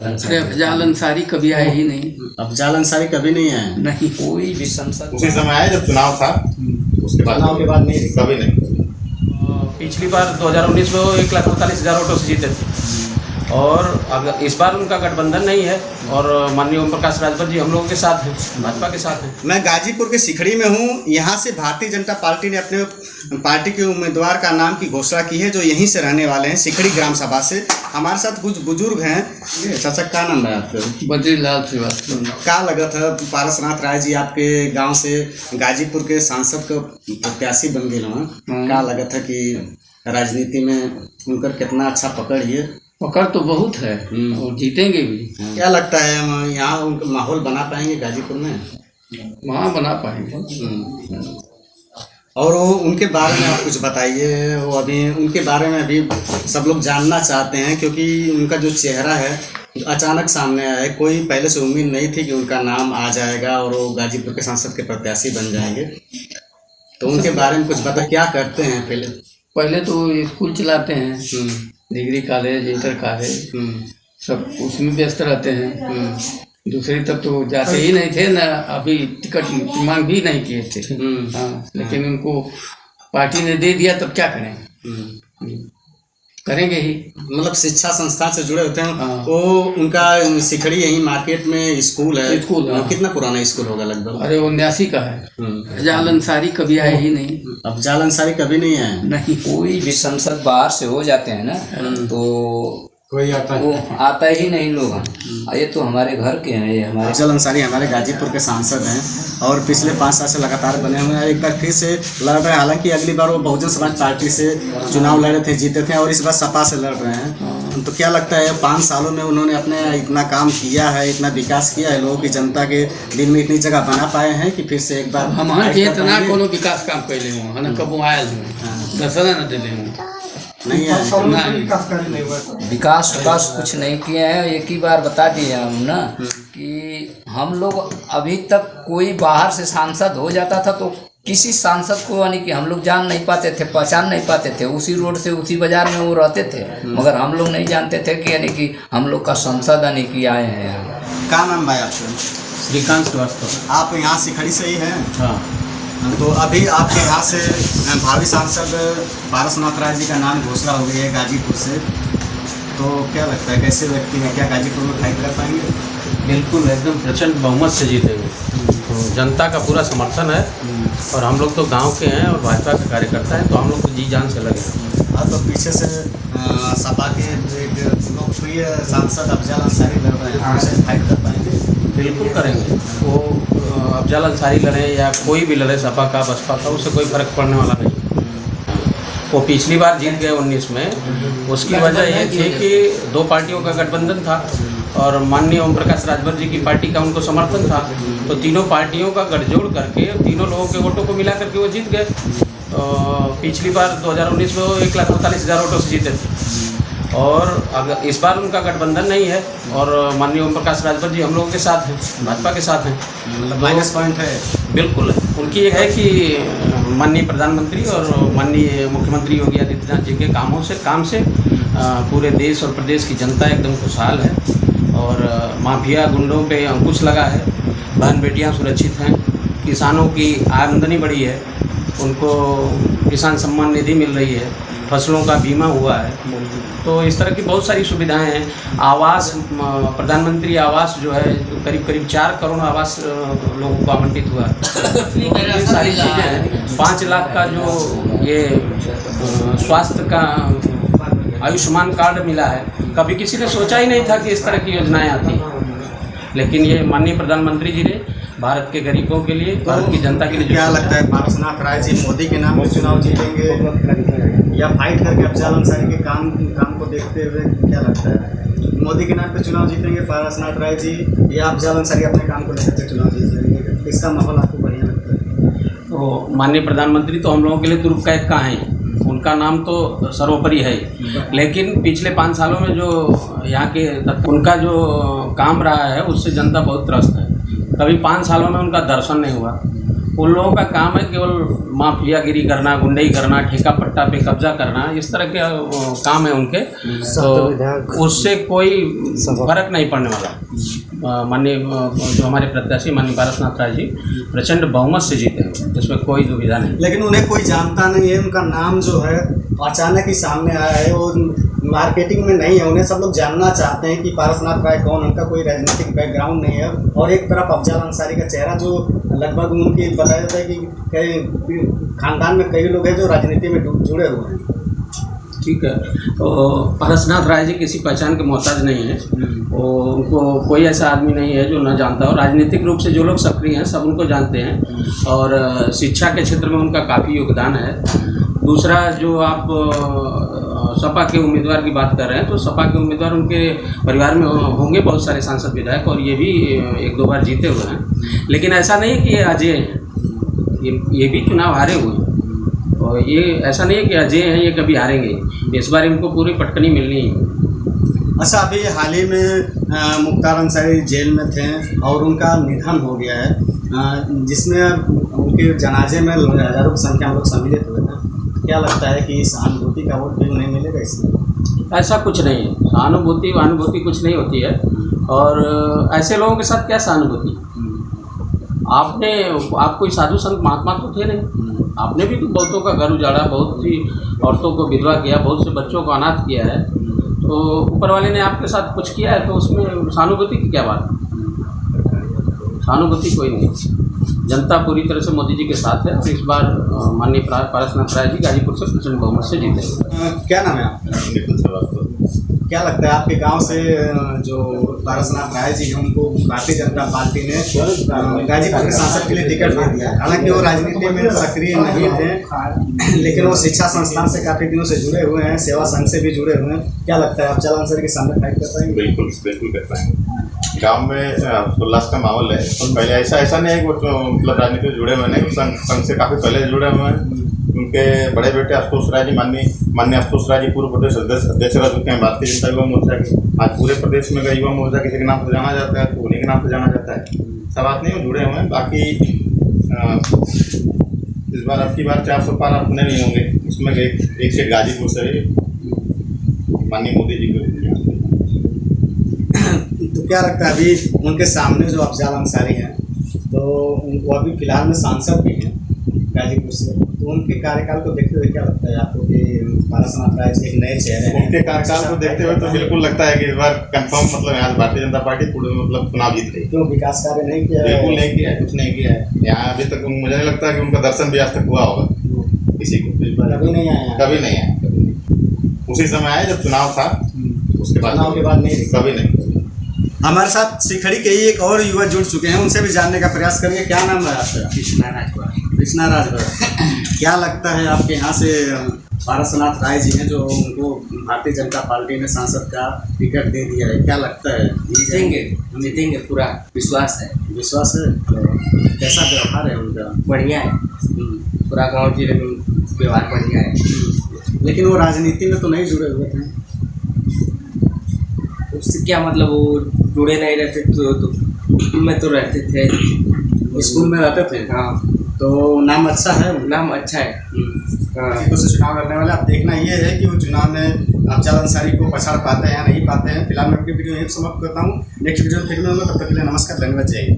अरे अफजाल अंसारी कभी आए ही नहीं। अफजाल अंसारी कभी नहीं आए? नहीं, कोई भी संसद उसी समय आया जब चुनाव था, उसके बाद चुनाव के बाद नहीं? कभी नहीं। पिछली बार 2019 में वो 1,48,000 वोटों से जीते थे और अब इस बार उनका गठबंधन नहीं है और माननीय ओम प्रकाश राजभर जी हम लोगों के साथ हैं, भाजपा के साथ हैं। मैं गाजीपुर के सिखड़ी में हूँ। यहाँ से भारतीय जनता पार्टी ने अपने पार्टी के उम्मीदवार का नाम की घोषणा की है जो यहीं से रहने वाले हैं, सिखड़ी ग्राम सभा से। हमारे साथ कुछ बुजुर्ग हैं। चाचा क्या नाम है आपका? बद्रीलाल श्रीवास्तव। क्या लगा था पारसनाथ राय जी आपके गांव से गाजीपुर के सांसद का प्रत्याशी बन गए ना? क्या लगा था कि राजनीति में उनका कितना अच्छा पकड़ है? पकड़ तो बहुत है और जीतेंगे भी। क्या लगता है यहाँ उनका माहौल बना पाएंगे गाजीपुर में? वहाँ बना पाएंगे। और वो उनके बारे में आप कुछ बताइए। वो अभी उनके बारे में अभी सब लोग जानना चाहते हैं क्योंकि उनका जो चेहरा है अचानक सामने आया है। कोई पहले से उम्मीद नहीं थी कि उनका नाम आ जाएगा और वो गाजीपुर के सांसद के प्रत्याशी बन जाएंगे। तो उनके बारे में कुछ बता, क्या करते हैं? पहले तो स्कूल चलाते हैं, डिग्री कॉलेज, इंटर कॉलेज, सब उसमें व्यस्त रहते हैं। दूसरी तब तो जाते ही नहीं थे ना, अभी टिकट मांग भी नहीं किए थे। हाँ, लेकिन उनको पार्टी ने दे दिया, तब क्या करें? करेंगे ही। मतलब शिक्षा संस्थान से जुड़े होते हैं। हाँ। वो उनका सिखड़ी यहीं मार्केट में स्कूल है। स्कूल, हाँ। कितना पुराना स्कूल होगा लगभग? अरे 79 का है। अफजाल अंसारी कभी आए ही नहीं। अफजाल अंसारी कभी नहीं आए? नहीं। कोई भी संसद बाहर से हो जाते हैं ना तो कोई आता वो आता ही नहीं लोग हैं। ये तो हमारे घर के हैं, ये हमारे अफजाल अंसारी हमारे गाजीपुर के सांसद हैं और पिछले 5 साल से लगातार बने हुए हैं। एक बार फिर से लड़ रहे हैं। हालांकि अगली बार वो बहुजन समाज पार्टी से चुनाव लड़े थे, जीते थे, और इस बार सपा से लड़ रहे हैं। तो क्या लगता है 5 सालों में उन्होंने अपने इतना काम किया है, इतना विकास किया है, लोगों की जनता के दिल में इतनी जगह बना पाए हैं कि फिर से एक बार हमारे के इतना कोनो विकास काम कैले हूँ है ना, कबू आयल हूँ, दर्शन न दिले हूँ। नहीं है? विकास कुछ नहीं किए हैं। एक ही बार बता दिए हम ना कि हम लोग अभी तक कोई बाहर से सांसद हो जाता था तो किसी सांसद को यानी कि हम लोग जान नहीं पाते थे, पहचान नहीं पाते थे। उसी रोड से उसी बाजार में वो रहते थे, मगर हम लोग नहीं जानते थे कि यानी कि हम लोग का सांसद यानी कि आए हैं यहाँ। क्या नाम भाई आपका? श्रीकांत श्रीवास्तव। आप यहाँ सिखड़ी से ही हैं? हाँ। तो अभी आपके यहाँ से भावी सांसद पारसनाथ राय जी का नाम घोषणा हो गई है गाजीपुर से, तो क्या लगता है कैसे व्यक्ति हैं, क्या गाजीपुर में फाइट कर पाएंगे? बिल्कुल एकदम प्रचंड बहुमत से जीतेंगे। तो जनता का पूरा समर्थन है और हम लोग तो गांव के हैं और भाजपा के कार्यकर्ता हैं, तो हम लोग तो जी जान से लगे। हाँ, तो पीछे से सपा के एक लोकप्रिय सांसद अफजाल अंसारी लड़ रहे हैं, उनसे फाइट कर पाएंगे? बिल्कुल करेंगे। वो अफजाल अंसारी लड़े या कोई भी लड़े, सपा का बसपा का, उससे कोई फर्क पड़ने वाला नहीं। वो पिछली बार जीत गए 19 में। उसकी वजह ये थी कि 2 पार्टियों का गठबंधन था और माननीय ओम प्रकाश राजभर जी की पार्टी का उनको समर्थन था, तो तीनों पार्टियों का गठजोड़ करके तीनों लोगों के वोटों को मिला करके वो जीत गए। पिछली बार 2019 में वो 1,48,000 वोटों से जीते थे और अगर इस बार उनका गठबंधन नहीं है और माननीय ओम प्रकाश राजभर जी हम लोगों के साथ हैं, भाजपा के साथ हैं। मतलब माइनस पॉइंट है? बिल्कुल है। उनकी ये है कि माननीय प्रधानमंत्री और माननीय मुख्यमंत्री योगी आदित्यनाथ जी के काम से पूरे देश और प्रदेश की जनता एकदम खुशहाल है और माफिया गुंडों पे अंकुश लगा है। बहन बेटियां सुरक्षित हैं, किसानों की आमदनी बढ़ी है, उनको किसान सम्मान निधि मिल रही है, फसलों का बीमा हुआ है। तो इस तरह की बहुत सारी सुविधाएं हैं। आवास, प्रधानमंत्री आवास जो है करीब 4 करोड़ आवास लोगों को आवंटित हुआ है। ये सारी चीज़ें हैं। 5 लाख का जो ये स्वास्थ्य का आयुष्मान कार्ड मिला है, कभी किसी ने सोचा ही नहीं था कि इस तरह की योजनाएं आती, लेकिन ये माननीय प्रधानमंत्री जी ने भारत के गरीबों के लिए, भारत की जनता के लिए। क्या लगता है पारसनाथ राय जी मोदी के नाम पर चुनाव जीतेंगे या फाइट करके अफजाल अंसारी के काम को देखते हुए क्या लगता है? मोदी के नाम पर चुनाव जीतेंगे पारसनाथ राय जी या अफजाल अंसारी अपने काम को लेकर चुनाव जीत जाएंगे? इसका माहौल आपको बढ़िया लगता है? तो माननीय प्रधानमंत्री तो हम लोगों के लिए तुर्कैद का है, उनका नाम तो सर्वोपरि है, लेकिन पिछले 5 सालों में जो यहाँ के उनका जो काम रहा है उससे जनता बहुत त्रस्त है। कभी 5 सालों में उनका दर्शन नहीं हुआ उन लोगों का काम है केवल माफियागिरी करना, गुंडई करना, ठेका पट्टा पे कब्जा करना, इस तरह के काम है उनके। तो उससे कोई फर्क नहीं पड़ने वाला। माननीय जो हमारे प्रत्याशी माननीय पारसनाथ राय जी प्रचंड बहुमत से जीते हैं, इसमें कोई दुविधा नहीं। लेकिन उन्हें कोई जानता नहीं है, उनका नाम जो है अचानक ही सामने आया है और मार्केटिंग में नहीं है। उन्हें सब लोग जानना चाहते हैं कि पारसनाथ राय कौन, उनका कोई राजनीतिक बैकग्राउंड नहीं है। और एक तरफ अफजल अंसारी का चेहरा जो लगभग उनकी बताया जाता है कि कई खानदान में कई लोग हैं जो राजनीति में जुड़े हुए हैं। ठीक है, तो पारसनाथ राय जी किसी पहचान के मोहताज नहीं है। उनको कोई ऐसा आदमी नहीं है जो न जानता हो। राजनीतिक रूप से जो लोग सक्रिय हैं सब उनको जानते हैं और शिक्षा के क्षेत्र में उनका काफ़ी योगदान है। दूसरा, जो आप सपा के उम्मीदवार की बात कर रहे हैं, तो सपा के उम्मीदवार उनके परिवार में होंगे बहुत सारे सांसद विधायक, और ये भी 1-2 बार जीते हुए हैं। लेकिन ऐसा नहीं है कि ये अजय हैं, ये भी चुनाव हारे हुए हैं। और ये ऐसा नहीं है कि अजय हैं ये कभी हारेंगे। इस बार इनको पूरी पटकनी मिलनी है। अच्छा, अभी हाल ही में मुख्तार अंसारी जेल में थे और उनका निधन हो गया है, जिसमें उनके जनाजे में हज़ारों की संख्या में लोग सम्मिलित हुए थे। क्या लगता है कि सहानुभूति का वोट भी उन्हें मिलेगा इसमें? ऐसा कुछ नहीं है। सहानुभूति कुछ नहीं होती है। और ऐसे लोगों के साथ क्या सहानुभूति? आप कोई साधु संत महात्मा तो थे नहीं। आपने भी तो बहुतों का घर उजाड़ा, बहुत सी औरतों को विधवा किया, बहुत से बच्चों को अनाथ किया है। तो ऊपर वाले ने आपके साथ कुछ किया है, तो उसमें सहानुभूति की क्या बात है? सहानुभूति कोई नहीं। जनता पूरी तरह से मोदी जी के साथ है और इस बार माननीय पारसनाथ राय जी गाजीपुर से प्रचंड बहुमत से जीते। क्या नाम है आपका? क्या लगता है आपके गांव से जो पारसनाथ राय जी हैं उनको भारतीय जनता पार्टी ने गाजीपुर के सांसद के लिए टिकट दे दिया? हालांकि वो राजनीति में सक्रिय नहीं थे, लेकिन वो शिक्षा संस्थान से काफ़ी दिनों से जुड़े हुए हैं, सेवा संघ से भी जुड़े हुए हैं। क्या लगता है आप अफजल अंसारी के सामने फाइट कर पाएंगे? बिल्कुल कर पाएंगे। गाँव में उल्लास का माहौल है। पहले ऐसा नहीं है कि वो मतलब राजनीति से जुड़े हुए नहीं, संघ से काफ़ी पहले जुड़े हुए हैं। उनके बड़े बेटे आशुतोष राय जी, माननीय आशुतोष राय जी पूर्व प्रदेश अध्यक्ष रह चुके हैं भारतीय जनता युवा मोर्चा के। आज पूरे प्रदेश में युवा मोर्चा किसी के नाम से जाना जाता है तो उन्हीं के नाम से जाना जाता है। सब आदमी में जुड़े हुए हैं। बाकी इस बार अब की बार 400 पार अपने नहीं होंगे, उसमें एक से गाजीपुर से माननीय मोदी जी को। तो क्या लगता है अभी उनके सामने जो अफजल अंसारी हैं, तो वो अभी फिलहाल में सांसद भी हैं गाजीपुर से, तो उनके कार्यकाल को देखते हुए क्या लगता है आपको कि पारसनाथ राय एक नए चेहरे हैं? उनके कार्यकाल को देखते हुए तो बिल्कुल लगता है कि इस बार कंफर्म मतलब यहाँ भारतीय जनता पार्टी पूरे मतलब चुनाव जीत रही। क्यों विकास कार्य नहीं किया? बिल्कुल नहीं किया है, कुछ नहीं किया है। यहाँ अभी तक मुझे नहीं लगता कि उनका दर्शन भी आज तक हुआ होगा किसी को। कभी नहीं आया? कभी नहीं आया। उसी समय आया जब चुनाव था, उसके बाद चुनाव के बाद नहीं, कभी नहीं। हमारे साथ सिखड़ी के ही एक और युवा जुड़ चुके हैं, उनसे भी जानने का प्रयास करेंगे। क्या नाम है आपका? कृष्णा राजभर। क्या लगता है आपके यहाँ से पारसनाथ राय जी हैं जो उनको भारतीय जनता पार्टी ने सांसद का टिकट दे दिया है, क्या लगता है? जीतेंगे पूरा विश्वास है। विश्वास है? कैसा व्यवहार है उनका? बढ़िया है, पूरा गाँव जिले में व्यवहार बढ़िया है। लेकिन वो राजनीति में तो नहीं जुड़े हुए थे। उससे क्या मतलब? वो जुड़े नहीं रहते तो में तो रहते थे, स्कूल में रहते थे। हाँ, तो नाम अच्छा है? नाम अच्छा है। हाँ, से चुनाव लड़ने वाले। अब देखना ये है कि वो चुनाव में अफजल अंसारी को पछाड़ पाते हैं या नहीं पाते हैं। फिलहाल मैं अपनी वीडियो यहीं समाप्त करता हूँ। नेक्स्ट वीडियो में फिर मिलूंगा, तब तक के लिए नमस्कार, धन्यवाद, जय हिंद।